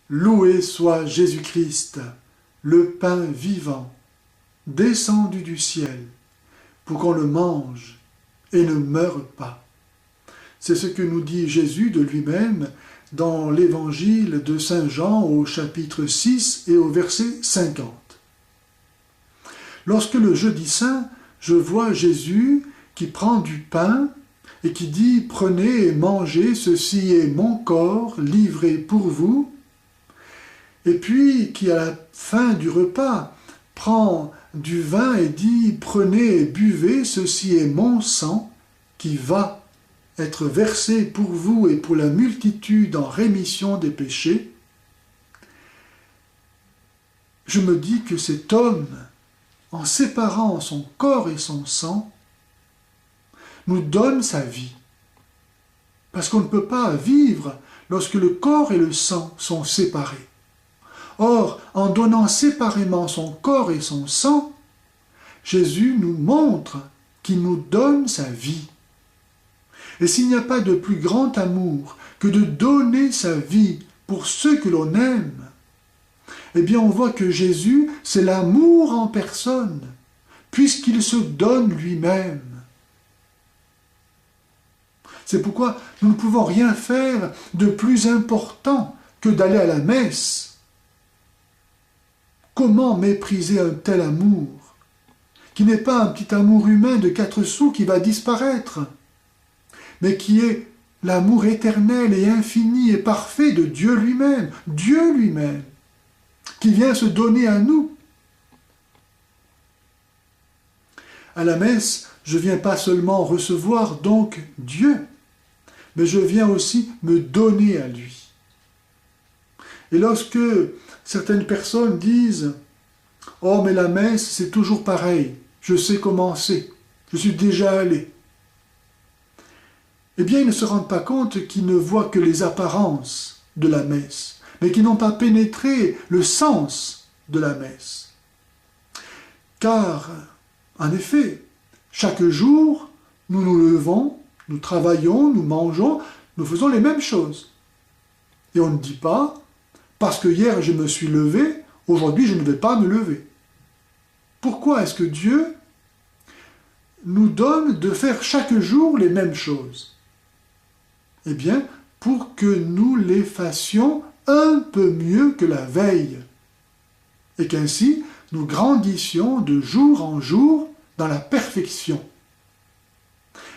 Loué soit Jésus-Christ, le pain vivant, descendu du ciel, pour qu'on le mange et ne meure pas. C'est ce que nous dit Jésus de lui-même dans l'évangile de Saint Jean au chapitre 6 et au verset 50. Lorsque le jeudi saint, je vois Jésus qui prend du pain et qui dit « Prenez et mangez, ceci est mon corps livré pour vous », et puis qui à la fin du repas prend du vin et dit « Prenez et buvez, ceci est mon sang qui va être versé pour vous et pour la multitude en rémission des péchés », je me dis que cet homme, en séparant son corps et son sang, nous donne sa vie. Parce qu'on ne peut pas vivre lorsque le corps et le sang sont séparés. Or, en donnant séparément son corps et son sang, Jésus nous montre qu'il nous donne sa vie. Et s'il n'y a pas de plus grand amour que de donner sa vie pour ceux que l'on aime, eh bien on voit que Jésus, c'est l'amour en personne, puisqu'il se donne lui-même. C'est pourquoi nous ne pouvons rien faire de plus important que d'aller à la messe. Comment mépriser un tel amour, qui n'est pas un petit amour humain de 4 sous qui va disparaître, mais qui est l'amour éternel et infini et parfait de Dieu lui-même, qui vient se donner à nous. À la messe, je viens pas seulement recevoir donc Dieu, mais je viens aussi me donner à lui. Et lorsque certaines personnes disent « Oh, mais la messe, c'est toujours pareil, je sais comment c'est, je suis déjà allé », eh bien, ils ne se rendent pas compte qu'ils ne voient que les apparences de la messe, mais qu'ils n'ont pas pénétré le sens de la messe. Car, en effet, chaque jour, nous nous levons, nous travaillons, nous mangeons, nous faisons les mêmes choses. Et on ne dit pas, parce que hier je me suis levé, aujourd'hui je ne vais pas me lever. Pourquoi est-ce que Dieu nous donne de faire chaque jour les mêmes choses? Eh bien, pour que nous les fassions un peu mieux que la veille, et qu'ainsi nous grandissions de jour en jour dans la perfection.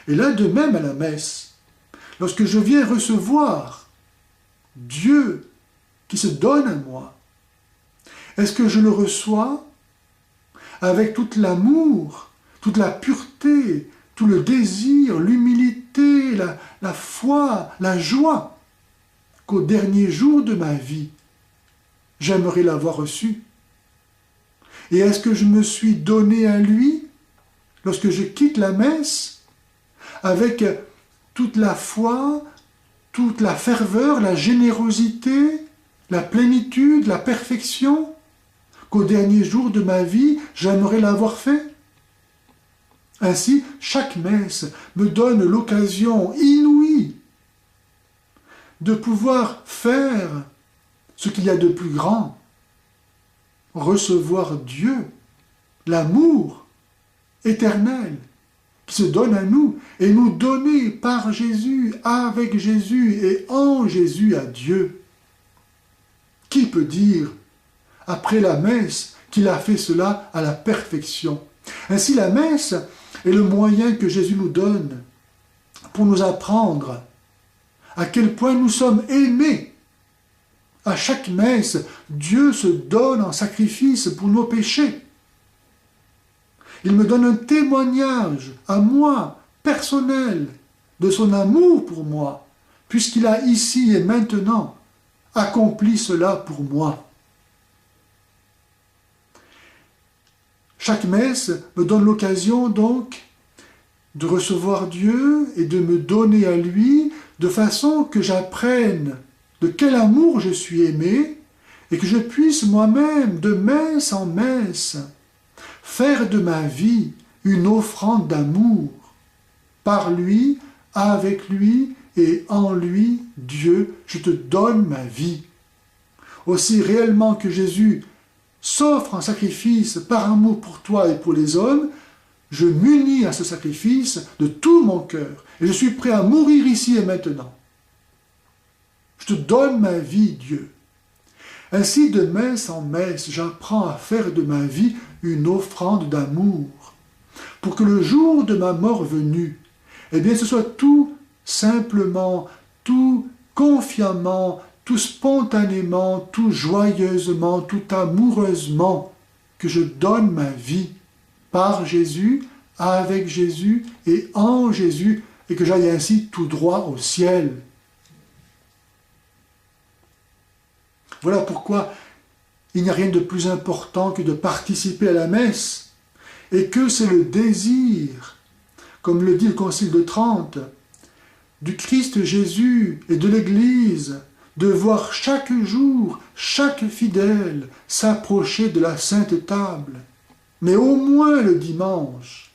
Et là, de même à la messe, lorsque je viens recevoir Dieu qui se donne à moi, est-ce que je le reçois avec tout l'amour, toute la pureté, tout le désir, l'humilité, la foi, la joie, qu'au dernier jour de ma vie, j'aimerais l'avoir reçu? Et est-ce que je me suis donné à lui lorsque je quitte la messe avec toute la foi, toute la ferveur, la générosité, la plénitude, la perfection, qu'au dernier jour de ma vie, j'aimerais l'avoir fait? Ainsi, chaque messe me donne l'occasion inouïe de pouvoir faire ce qu'il y a de plus grand, recevoir Dieu, l'amour éternel qui se donne à nous et nous donner par Jésus, avec Jésus et en Jésus à Dieu. Qui peut dire, après la messe, qu'il a fait cela à la perfection? Ainsi, la messe est le moyen que Jésus nous donne pour nous apprendre à quel point nous sommes aimés. À chaque messe, Dieu se donne en sacrifice pour nos péchés. Il me donne un témoignage à moi, personnel, de son amour pour moi, puisqu'il a ici et maintenant accompli cela pour moi. Chaque messe me donne l'occasion donc de recevoir Dieu et de me donner à lui de façon que j'apprenne de quel amour je suis aimé et que je puisse moi-même, de messe en messe, faire de ma vie une offrande d'amour. Par lui, avec lui et en lui, Dieu, je te donne ma vie. aussi réellement que Jésus s'offre en sacrifice par amour pour toi et pour les hommes, je m'unis à ce sacrifice de tout mon cœur et je suis prêt à mourir ici et maintenant. Je te donne ma vie, Dieu. Ainsi, de messe en messe, j'apprends à faire de ma vie une offrande d'amour, pour que le jour de ma mort venue, eh bien, ce soit tout simplement, tout confiamment, tout spontanément, tout joyeusement, tout amoureusement, que je donne ma vie par Jésus, avec Jésus et en Jésus, et que j'aille ainsi tout droit au ciel. Voilà pourquoi il n'y a rien de plus important que de participer à la messe, et que c'est le désir, comme le dit le Concile de Trente, du Christ Jésus et de l'Église, de voir chaque jour, chaque fidèle s'approcher de la Sainte Table, mais au moins le dimanche,